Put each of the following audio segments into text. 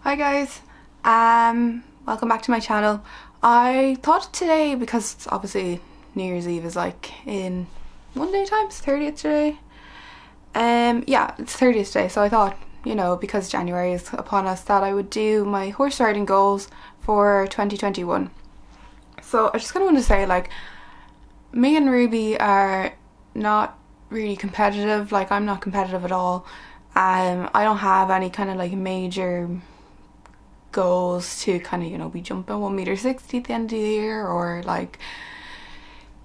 Hi guys, welcome back to my channel. I thought today, because it's obviously New Year's Eve is like in one day time, it's 30th today. Yeah, it's 30th today, so I thought, you know, because January is upon us, that I would do my horse riding goals for 2021. So I just kind of want to say, like, me and Ruby are not really competitive. Like, I'm not competitive at all. I don't have any kind of like major goals to kind of, you know, be jumping 1.60 m at the end of the year, or like,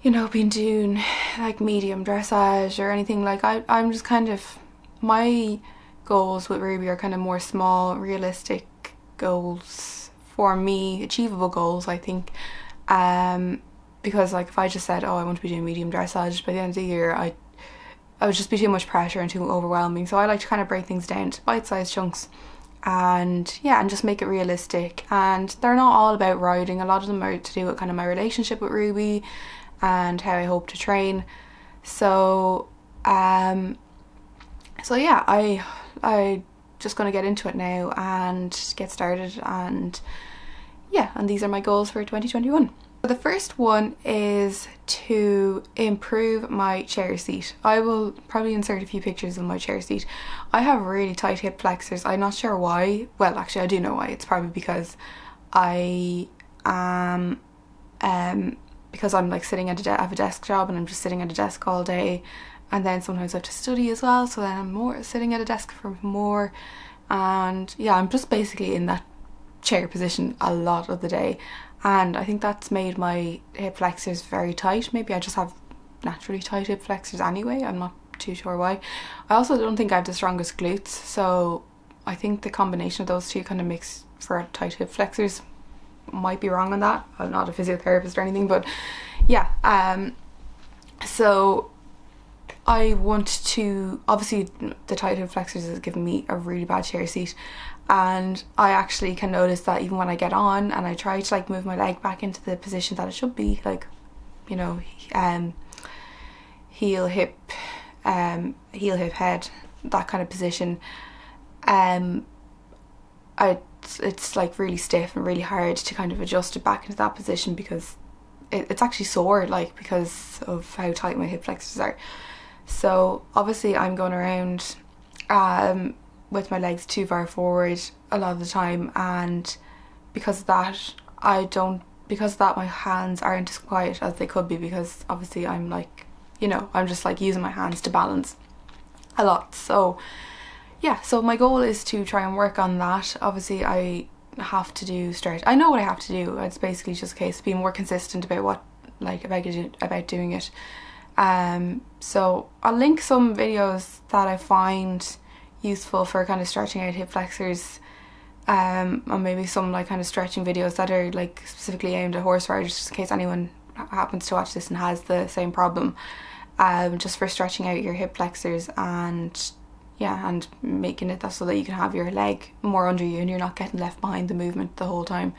you know, been doing like medium dressage or anything. Like, I'm just kind of, my goals with Ruby are kind of more small, realistic goals for me, achievable goals, I think. Because like if I just said, oh, I want to be doing medium dressage by the end of the year, I would just be too much pressure and too overwhelming. So I like to kind of break things down to bite-sized chunks, and yeah, and just make it realistic. And they're not all about riding. A lot of them are to do with kind of my relationship with Ruby and how I hope to train. So yeah, I just gonna get into it now and get started. And yeah, and these are my goals for 2021. The first one is to improve my chair seat. I will probably insert a few pictures of my chair seat. I have really tight hip flexors. I'm not sure why. Well, actually I do know why. It's probably because I am because I'm like sitting at I have a desk job and I'm just sitting at a desk all day, and then sometimes I have to study as well, so then I'm more sitting at a desk for more, and yeah, I'm just basically in that chair position a lot of the day. And I think that's made my hip flexors very tight. Maybe I just have naturally tight hip flexors anyway, I'm not too sure why. I also don't think I have the strongest glutes, so I think the combination of those two kind of makes for tight hip flexors. Might be wrong on that, I'm not a physiotherapist or anything, but yeah. So I want to, obviously the tight hip flexors has given me a really bad chair seat, and I actually can notice that even when I get on and I try to like move my leg back into the position that it should be, like, you know, heel hip head, that kind of position, it's like really stiff and really hard to kind of adjust it back into that position, because it's actually sore, like, because of how tight my hip flexors are. So obviously I'm going around with my legs too far forward a lot of the time, and because of that my hands aren't as quiet as they could be, because obviously I'm like, you know, I'm just like using my hands to balance a lot. So yeah, so my goal is to try and work on that. Obviously I have to do stretch. I know what I have to do. It's basically just a case of being more consistent about what, like, about doing it. So I'll link some videos that I find useful for kind of stretching out hip flexors, and maybe some like kind of stretching videos that are like specifically aimed at horse riders, just in case anyone happens to watch this and has the same problem, just for stretching out your hip flexors, and yeah, and making it that so that you can have your leg more under you and you're not getting left behind the movement the whole time.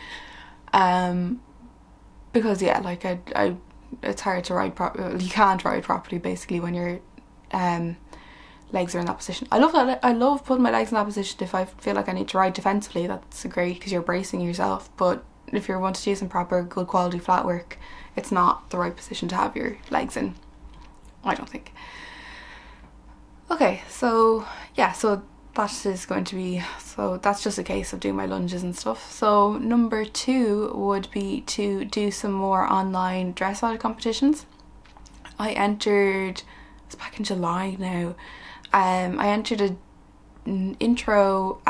Because yeah, like I it's hard to ride properly. You can't ride properly basically when your legs are in that position. I love putting my legs in that position if I feel like I need to ride defensively. That's great because you're bracing yourself, but if you're wanting to do some proper good quality flat work, it's not the right position to have your legs in, I don't think. Okay, so yeah, so that is going to be, so that's just a case of doing my lunges and stuff. So number 2 would be to do some more online dressage competitions. I entered, it's back in July now, I entered an intro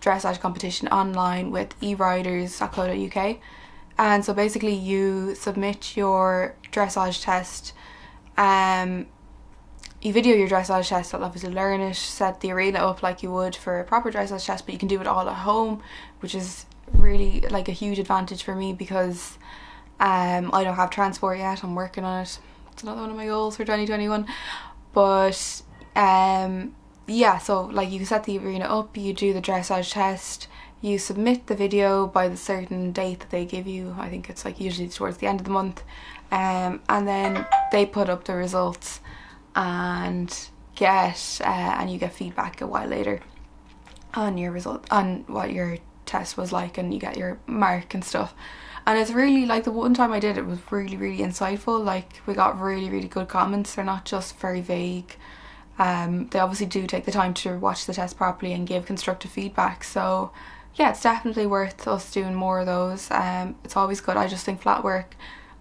dressage competition online with eriders.co.uk, and so basically you submit your dressage test, you video your dressage test, I'll obviously learn it, set the arena up like you would for a proper dressage test, but you can do it all at home, which is really like a huge advantage for me, because I don't have transport yet. I'm working on it. It's another one of my goals for 2021. But yeah, so like you set the arena up, you do the dressage test, you submit the video by the certain date that they give you. I think it's like usually towards the end of the month, and then they put up the results and you get feedback a while later. on your result, on what your test was like, and you get your mark and stuff. And it's really, like, the one time I did it was really, really insightful. Like, we got really, really good comments. They're not just very vague. They obviously do take the time to watch the test properly and give constructive feedback. So yeah, it's definitely worth us doing more of those. It's always good. I just think flat work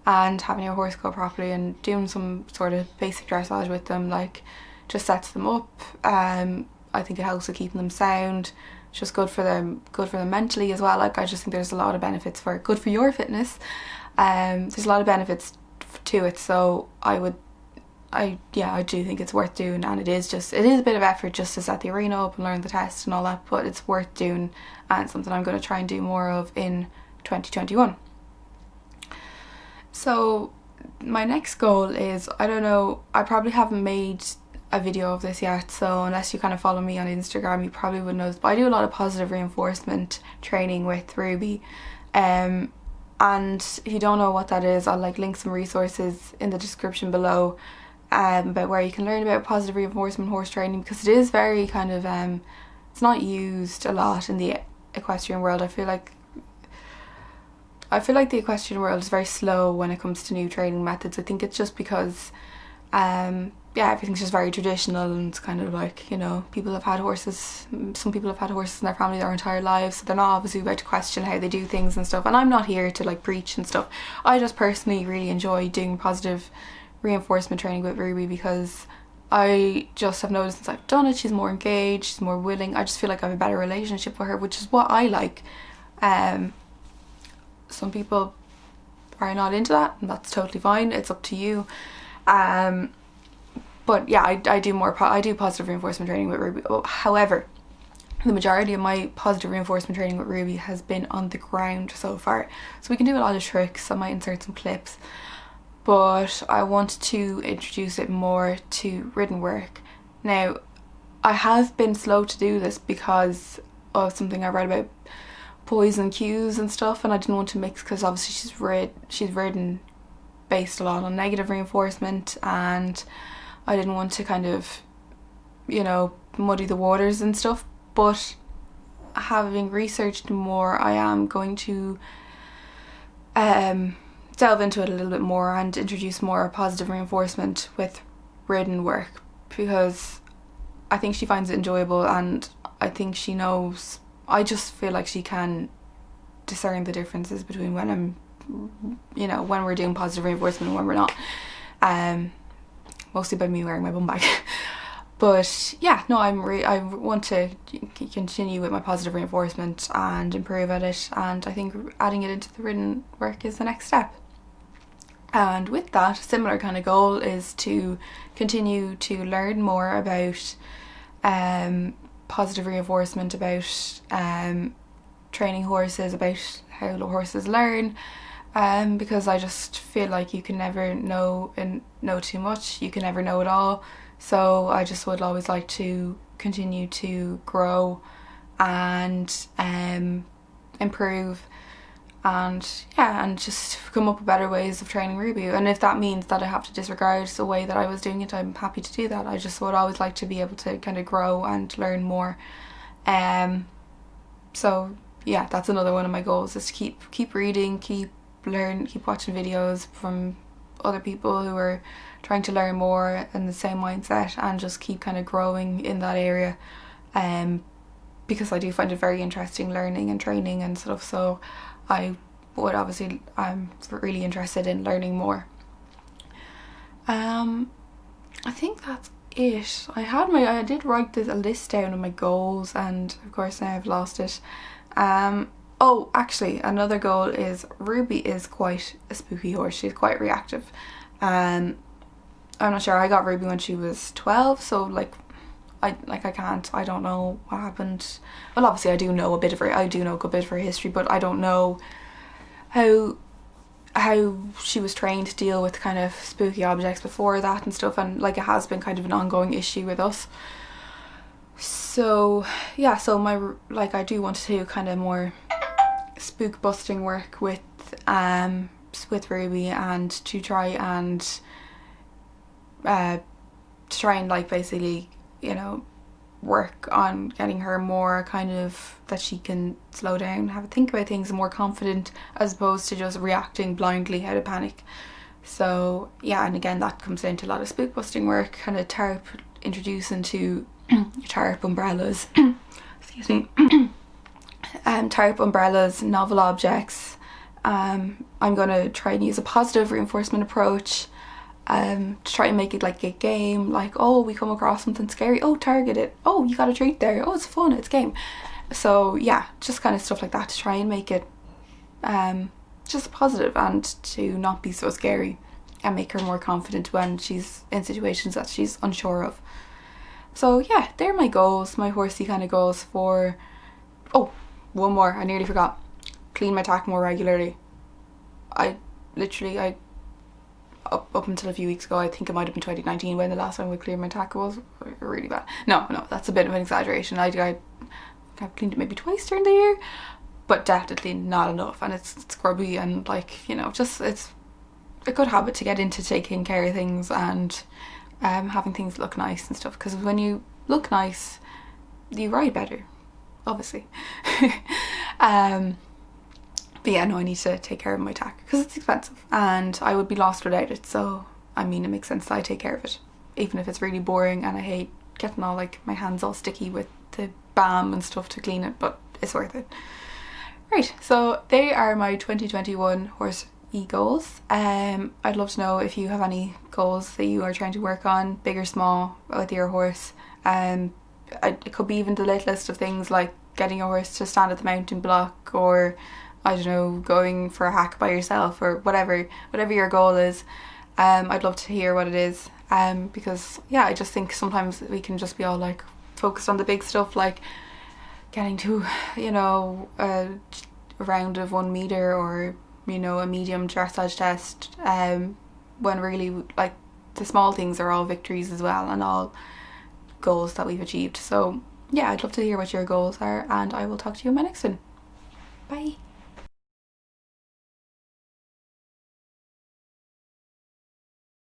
and having your horse go properly and doing some sort of basic dressage with them, like, just sets them up. I think it helps with keeping them sound. It's just good for them mentally as well. Like, I just think there's a lot of benefits for it. Good for your fitness. There's a lot of benefits to it. So I do think it's worth doing, and it is a bit of effort just to set the arena up and learn the test and all that, but it's worth doing, and it's something I'm going to try and do more of in 2021. So my next goal is, I don't know, I probably haven't made a video of this yet, so unless you kind of follow me on Instagram you probably wouldn't know this, but I do a lot of positive reinforcement training with Ruby. And if you don't know what that is, I'll like link some resources in the description below about where you can learn about positive reinforcement horse training, because it is very kind of it's not used a lot in the equestrian world. I feel like the equestrian world is very slow when it comes to new training methods. I think it's just because everything's just very traditional, and it's kind of like, you know, people have had horses, some people have had horses in their family their entire lives, so they're not obviously about to question how they do things and stuff. And I'm not here to like preach and stuff. I just personally really enjoy doing positive reinforcement training with Ruby, because I just have noticed since I've done it, she's more engaged, she's more willing. I just feel like I have a better relationship with her, which is what I like. Some people are not into that, and that's totally fine. It's up to you. But yeah, I do positive reinforcement training with Ruby. However, the majority of my positive reinforcement training with Ruby has been on the ground so far. So we can do a lot of tricks. I might insert some clips, but I want to introduce it more to ridden work. Now, I have been slow to do this because of something I read about poison cues and stuff, and I didn't want to mix, because obviously she's ridden based a lot on negative reinforcement, and I didn't want to kind of, you know, muddy the waters and stuff. But having researched more, I am going to delve into it a little bit more and introduce more positive reinforcement with ridden work, because I think she finds it enjoyable, and I think she knows, I just feel like she can discern the differences between when when we're doing positive reinforcement and when we're not. Mostly by me wearing my bum bag. But yeah, no, I want to continue with my positive reinforcement and improve at it, and I think adding it into the ridden work is the next step. And with that, a similar kind of goal is to continue to learn more about positive reinforcement, about training horses, about how the horses learn, because I just feel like you can never know too much, you can never know it all. So I just would always like to continue to grow and improve, and just come up with better ways of training Ruby. And if that means that I have to disregard the way that I was doing it, I'm happy to do that. I just would always like to be able to kind of grow and learn more. So yeah, that's another one of my goals, is to keep reading, keep watching videos from other people who are trying to learn more in the same mindset, and just keep kind of growing in that area, because I do find it very interesting, learning and training and stuff. So I'm really interested in learning more. I think that's it. I did write a list down of my goals, and of course now I've lost it. Oh, actually, another goal is, Ruby is quite a spooky horse. She's quite reactive. I'm not sure. I got Ruby when she was 12, so I don't know what happened. Well, obviously I do know a good bit of her history, but I don't know how she was trained to deal with kind of spooky objects before that and stuff, and like, it has been kind of an ongoing issue with us. So yeah, I do want to do kind of more spook busting work with Ruby, and to try and like basically, you know, work on getting her more kind of, that she can slow down, have a think about things, and more confident, as opposed to just reacting blindly out of panic. So yeah, and again that comes down to a lot of spook busting work, kind of tarp, introducing to tarp umbrellas excuse me tarp umbrellas, novel objects. I'm gonna try and use a positive reinforcement approach, to try and make it like a game, like, oh, we come across something scary, oh, target it, oh, you got a treat there, oh, it's fun, it's a game. So yeah, just kind of stuff like that to try and make it just positive, and to not be so scary, and make her more confident when she's in situations that she's unsure of. So yeah, they're my goals, my horsey kind of goals for... Oh, one more, I nearly forgot. Clean my tack more regularly. I up until a few weeks ago, I think it might have been 2019 when the last time we cleared my tack was really bad. No, that's a bit of an exaggeration. I've cleaned it maybe twice during the year, but definitely not enough, and it's scrubby, and like, you know, just it's a good habit to get into, taking care of things and having things look nice and stuff, because when you look nice you ride better, obviously. But yeah, no, I need to take care of my tack because it's expensive and I would be lost without it. So I mean, it makes sense that I take care of it, even if it's really boring and I hate getting all like my hands all sticky with the balm and stuff to clean it, but it's worth it. Right, so they are my 2021 horse goals. I'd love to know if you have any goals that you are trying to work on, big or small, with your horse. It could be even the littlest of things, like getting your horse to stand at the mounting block, or I don't know, going for a hack by yourself, or whatever your goal is. I'd love to hear what it is, because yeah, I just think sometimes we can just be all like focused on the big stuff, like getting to, you know, a round of 1 meter, or, you know, a medium dressage test, when really like the small things are all victories as well, and all goals that we've achieved. So yeah, I'd love to hear what your goals are, and I will talk to you in my next one.